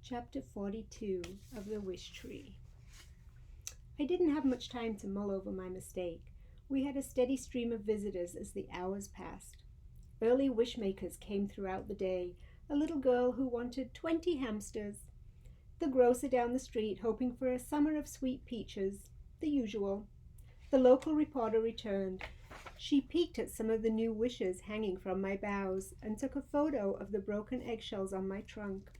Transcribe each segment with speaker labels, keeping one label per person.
Speaker 1: Chapter 42 of the Wishtree. I didn't have much time to mull over my mistake. We had a steady stream of visitors as the hours passed. Early wishmakers came throughout the day, a little girl who wanted 20 hamsters, the grocer down the street hoping for a summer of sweet peaches, the usual. The local reporter returned. She peeked at some of the new wishes hanging from my boughs and took a photo of the broken eggshells on my trunk.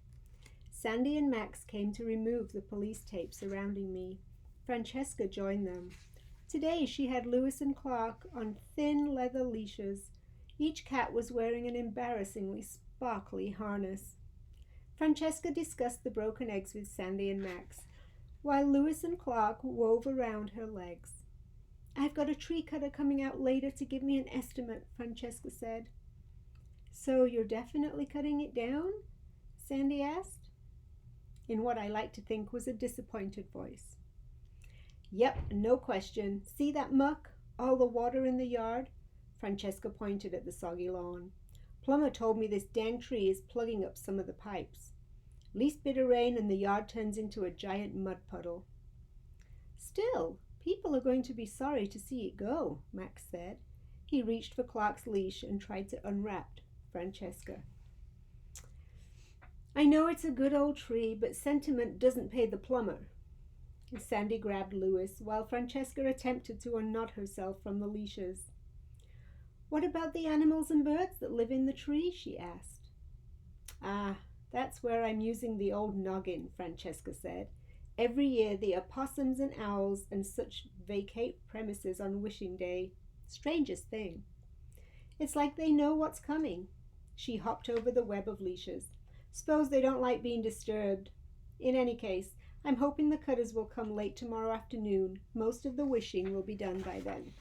Speaker 1: Sandy and Max came to remove the police tape surrounding me. Francesca joined them. Today she had Lewis and Clark on thin leather leashes. Each cat was wearing an embarrassingly sparkly harness. Francesca discussed the broken eggs with Sandy and Max, while Lewis and Clark wove around her legs. "I've got a tree cutter coming out later to give me an estimate," Francesca said. "So you're definitely cutting it down?" Sandy asked, in what I like to think was a disappointed voice. "Yep, no question. See that muck? All the water in the yard?" Francesca pointed at the soggy lawn. "Plumber told me this dang tree is plugging up some of the pipes. Least bit of rain and the yard turns into a giant mud puddle." "Still, people are going to be sorry to see it go," Max said. He reached for Clark's leash and tried to unwrap Francesca. "I know it's a good old tree, but sentiment doesn't pay the plumber." Sandy grabbed Lewis, while Francesca attempted to unknot herself from the leashes. "What about the animals and birds that live in the tree?" she asked. "Ah, that's where I'm using the old noggin," Francesca said. "Every year the opossums and owls and such vacate premises on wishing day. Strangest thing. It's like they know what's coming." She hopped over the web of leashes. "Suppose they don't like being disturbed. In any case, I'm hoping the cutters will come late tomorrow afternoon. Most of the wishing will be done by then."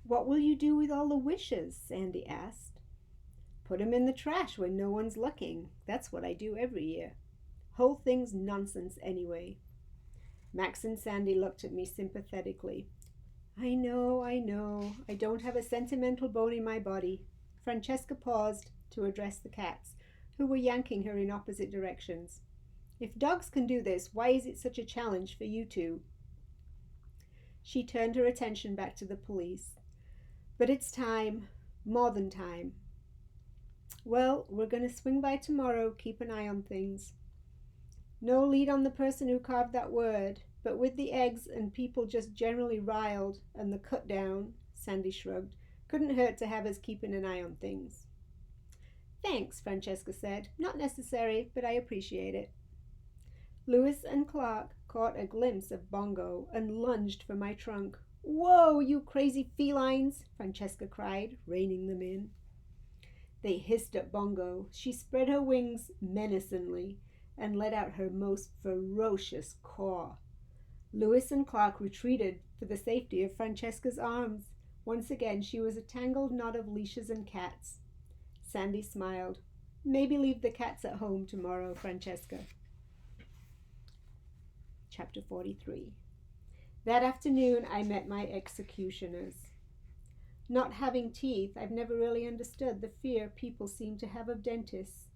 Speaker 1: "What will you do with all the wishes?" Sandy asked. "Put 'em in the trash when no one's looking. That's what I do every year. Whole thing's nonsense anyway." Max and Sandy looked at me sympathetically. I know. I don't have a sentimental bone in my body." Francesca paused to address the cats, who were yanking her in opposite directions. "If dogs can do this, why is it such a challenge for you two?" She turned her attention back to the police. "But it's time. More than time. Well, we're going to swing by tomorrow. Keep an eye on things. No lead on the person who carved that word, but with the eggs and people just generally riled and the cut down," Sandy shrugged, "couldn't hurt to have us keeping an eye on things." "Thanks," Francesca said. "Not necessary, but I appreciate it." Lewis and Clark caught a glimpse of Bongo and lunged for my trunk. "Whoa, you crazy felines!" Francesca cried, reining them in. They hissed at Bongo. She spread her wings menacingly and let out her most ferocious caw. Lewis and Clark retreated for the safety of Francesca's arms. Once again she was a tangled knot of leashes and cats. Sandy smiled. "Maybe leave the cats at home tomorrow, Francesca." Chapter 43. That afternoon I met my executioners. Not having teeth, I've never really understood the fear people seem to have of dentists.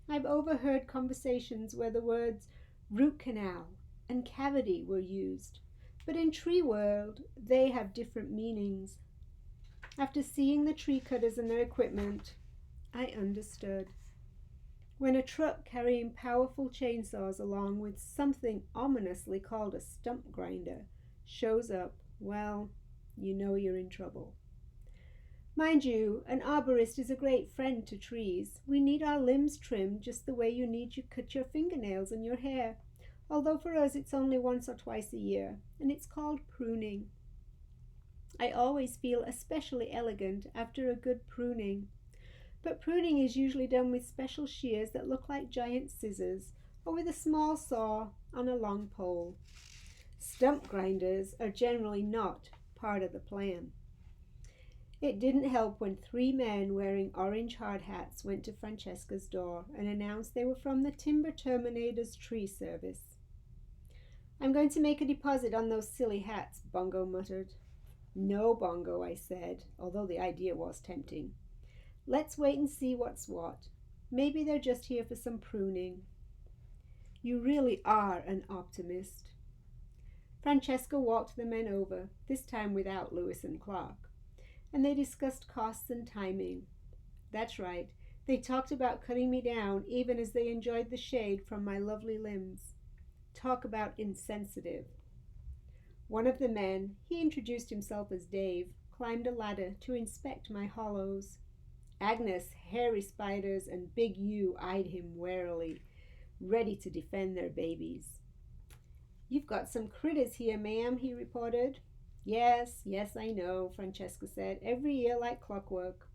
Speaker 1: I've overheard conversations where the words root canal and cavity were used, but in tree world they have different meanings. After seeing the tree cutters and their equipment, I understood. When a truck carrying powerful chainsaws along with something ominously called a stump grinder shows up, well, you know you're in trouble. Mind you, an arborist is a great friend to trees. We need our limbs trimmed just the way you need to cut your fingernails and your hair, although for us it's only once or twice a year, and it's called pruning. I always feel especially elegant after a good pruning. But pruning is usually done with special shears that look like giant scissors, or with a small saw on a long pole. Stump grinders are generally not part of the plan. It didn't help when 3 men wearing orange hard hats went to Francesca's door and announced they were from the Timber Terminator's tree service. "I'm going to make a deposit on those silly hats," Bongo muttered. "No, Bongo," I said, although the idea was tempting. "Let's wait and see what's what. Maybe they're just here for some pruning. You really are an optimist. Francesca walked the men over, this time without Lewis and Clark, and they discussed costs and timing. That's right, they talked about cutting me down even as they enjoyed the shade from my lovely limbs. Talk about insensitive. One of the men, he introduced himself as Dave, climbed a ladder to inspect my hollows. Agnes, hairy spiders, and Big U eyed him warily, ready to defend their babies. You've got some critters here, ma'am, he reported. Yes, I know, Francesca said, every year like clockwork.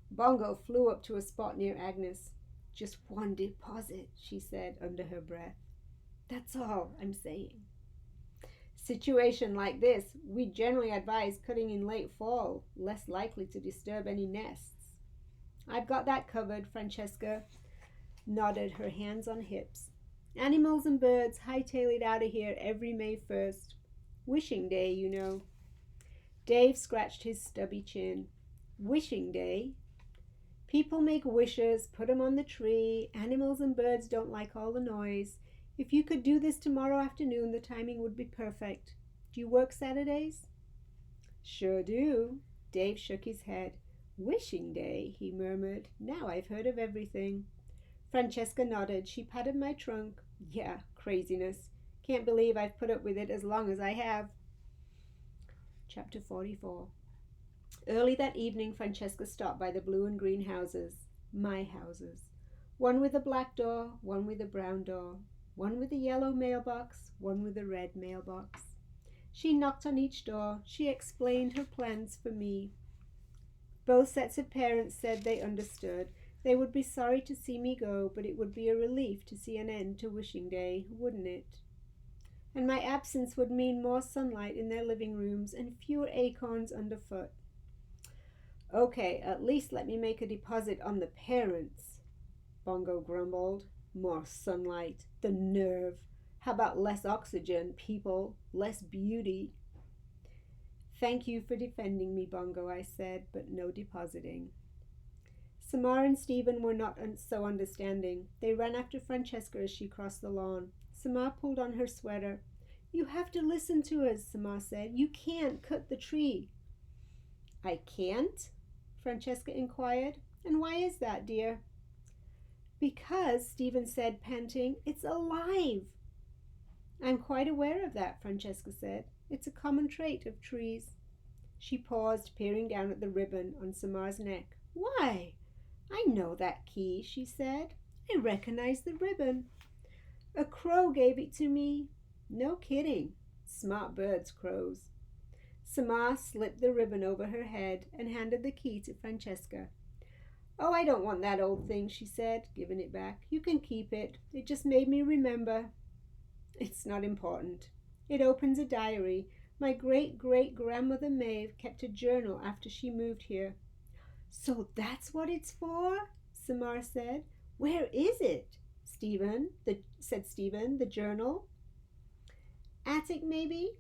Speaker 1: Bongo flew up to a spot near Agnes. Just one deposit, she said under her breath. That's all I'm saying. Situation like this, we generally advise cutting in late fall, less likely to disturb any nests. I've got that covered, Francesca nodded, her hands on hips. Animals and birds hightail it out of here every May 1st. Wishing Day, you know. Dave scratched his stubby chin. Wishing Day? People make wishes, put 'em on the tree. Animals and birds don't like all the noise. If you could do this tomorrow afternoon, the timing would be perfect. Do you work Saturdays? Sure do. Dave shook his head. Wishing Day, he murmured. Now I've heard of everything. Francesca nodded. She patted my trunk. Yeah, craziness. Can't believe I've put up with it as long as I have. Chapter 44. Early that evening, Francesca stopped by the blue and green houses. My houses. One with a black door, one with a brown door. One with a yellow mailbox, one with a red mailbox. She knocked on each door. She explained her plans for me. Both sets of parents said they understood. They would be sorry to see me go, but it would be a relief to see an end to Wishing Day, wouldn't it? And my absence would mean more sunlight in their living rooms and fewer acorns underfoot. Okay, at least let me make a deposit on the parents, Bongo grumbled. More sunlight. The nerve. How about less oxygen, people? Less beauty? Thank you for defending me, Bongo, I said, but no depositing. Samar and Stephen were not so understanding. They ran after Francesca as she crossed the lawn. Samar pulled on her sweater. You have to listen to us, Samar said. You can't cut the tree. I can't? Francesca inquired. And why is that, dear? Because, Stephen said, panting, it's alive. I'm quite aware of that, Francesca said. It's a common trait of trees. She paused, peering down at the ribbon on Samar's neck. Why? I know that key, she said. I recognize the ribbon. A crow gave it to me. No kidding. Smart birds, crows. Samar slipped the ribbon over her head and handed the key to Francesca. Oh, I don't want that old thing, she said, giving it back. You can keep it. It just made me remember. It's not important. It opens a diary. My great-great-grandmother Maeve kept a journal after she moved here. So that's what it's for? Samar said. Where is it? said Stephen, the journal. Attic, maybe?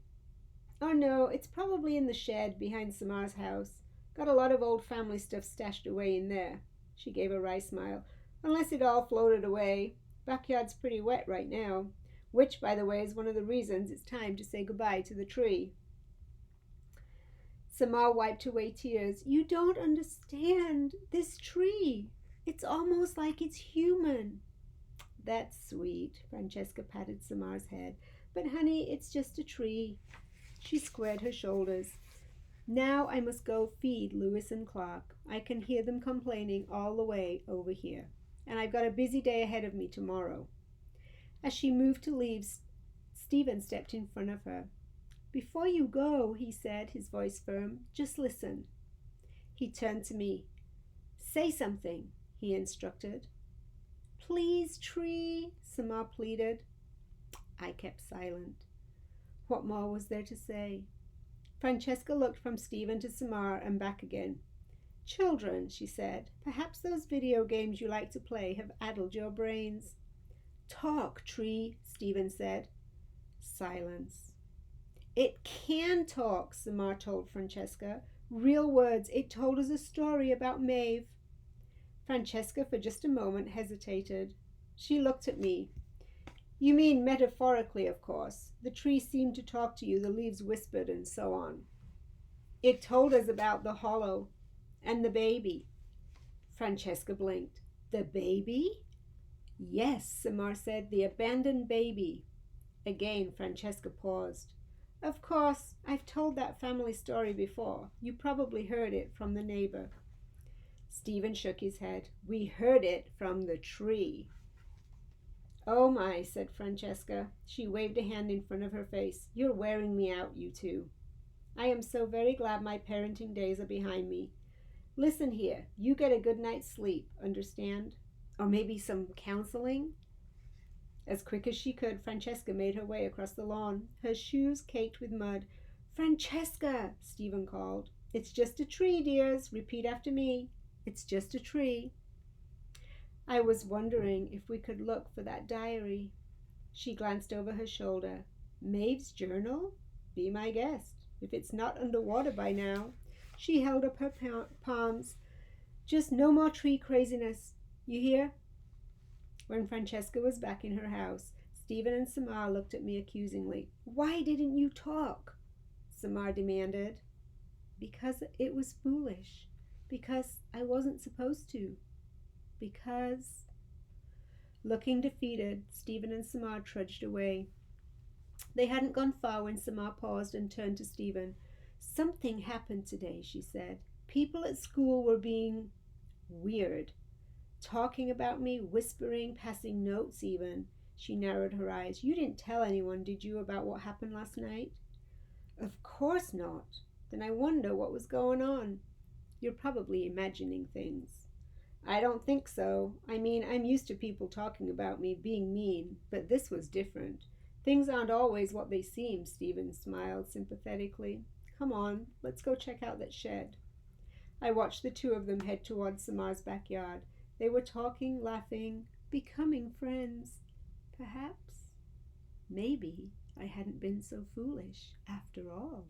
Speaker 1: Oh, no, it's probably in the shed behind Samar's house. Got a lot of old family stuff stashed away in there. She gave a wry smile. Unless it all floated away. Backyard's pretty wet right now. Which, by the way, is one of the reasons it's time to say goodbye to the tree. Samar wiped away tears. You don't understand. This tree. It's almost like it's human. That's sweet. Francesca patted Samar's head. But, honey, it's just a tree. She squared her shoulders. Now I must go feed Lewis and Clark. I can hear them complaining all the way over here. And I've got a busy day ahead of me tomorrow. As she moved to leave, Stephen stepped in front of her. Before you go, he said, his voice firm, just listen. He turned to me. Say something, he instructed. Please, tree, Samar pleaded. I kept silent. What more was there to say? Francesca looked from Stephen to Samar and back again. Children, she said, perhaps those video games you like to play have addled your brains. Talk, tree, Stephen said. Silence. It can talk, Samar told Francesca. Real words. It told us a story about Maeve. Francesca, for just a moment, hesitated. She looked at me. You mean metaphorically, of course. The tree seemed to talk to you, the leaves whispered, and so on. It told us about the hollow and the baby. Francesca blinked. The baby? Yes, Samar said, the abandoned baby. Again, Francesca paused. Of course, I've told that family story before. You probably heard it from the neighbor. Stephen shook his head. We heard it from the tree. Oh my, said Francesca. She waved a hand in front of her face. You're wearing me out, you two. I am so very glad my parenting days are behind me. Listen here, you get a good night's sleep, understand? Or maybe some counseling? As quick as she could, Francesca made her way across the lawn, her shoes caked with mud. Francesca, Stephen called. It's just a tree, dears. Repeat after me. It's just a tree. I was wondering if we could look for that diary. She glanced over her shoulder. Maeve's journal? Be my guest, if it's not underwater by now. She held up her palms. Just no more tree craziness. You hear? When Francesca was back in her house, Stephen and Samar looked at me accusingly. Why didn't you talk? Samar demanded. Because it was foolish. Because I wasn't supposed to. Because... Looking defeated, Stephen and Samar trudged away. They hadn't gone far when Samar paused and turned to Stephen. Something happened today, she said. People at school were being weird. Talking about me, whispering, passing notes even. She narrowed her eyes. You didn't tell anyone, did you, about what happened last night? Of course not. Then I wonder what was going on. You're probably imagining things. I don't think so. I mean, I'm used to people talking about me, being mean, but this was different. Things aren't always what they seem, Stephen smiled sympathetically. Come on, let's go check out that shed. I watched the two of them head towards Samar's backyard. They were talking, laughing, becoming friends. Perhaps, maybe I hadn't been so foolish after all.